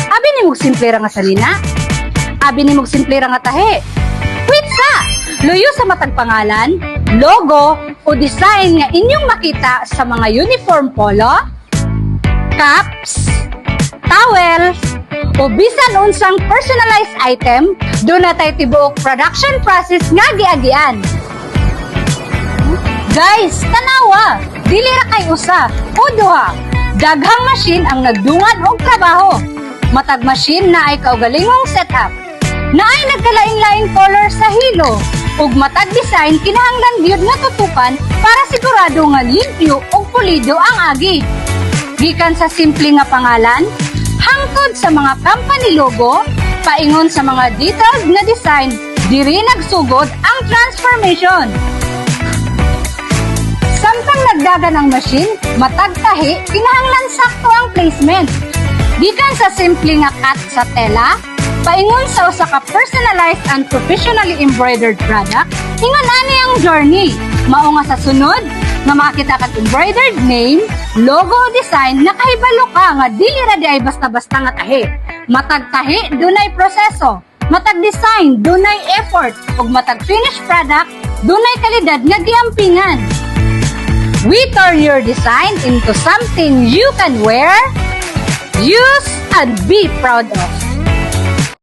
Abi ni mong simple ra nga salina. Abi ni mong simple ra nga tahe. Wait sa! Luyo sa matag pangalan, logo o design nga inyong makita sa mga uniform polo, caps, towel, o bisan unsang personalized item, doon na tayo tibuok production process nga giagian. Guys, tanawa! Dili ra kay usa o duha. Daghang machine ang nagdungan og trabaho. Matag machine na ay kaugalingong setup. Naay nagkalain-lain color sa hilo. Ug matag design kinahanglan gyud nga tutukan para sigurado nga limpyo ug pulido ang agi. Gikan sa simple nga pangalan, hangtod sa mga company logo, paingon sa mga detailed na design, diri nagsugod ang transformation. Samtang nagdagan ang machine, matag tahi, kinahanglan sakto ang placement. Gikan sa simple nga cut sa tela, paingon sa usa ka personalized and professionally embroidered product, ingon ani ang journey. Mao nga sa sunod, nga makita kang embroidered name, logo o design, nakahibalo ka nga dili ra di ay basta-basta nga tahi. Matag tahi, dunay proseso. Matag design, dunay effort. Ug matag finished product, dunay kalidad nga giampingan. We turn your design into something you can wear, use, and be proud of.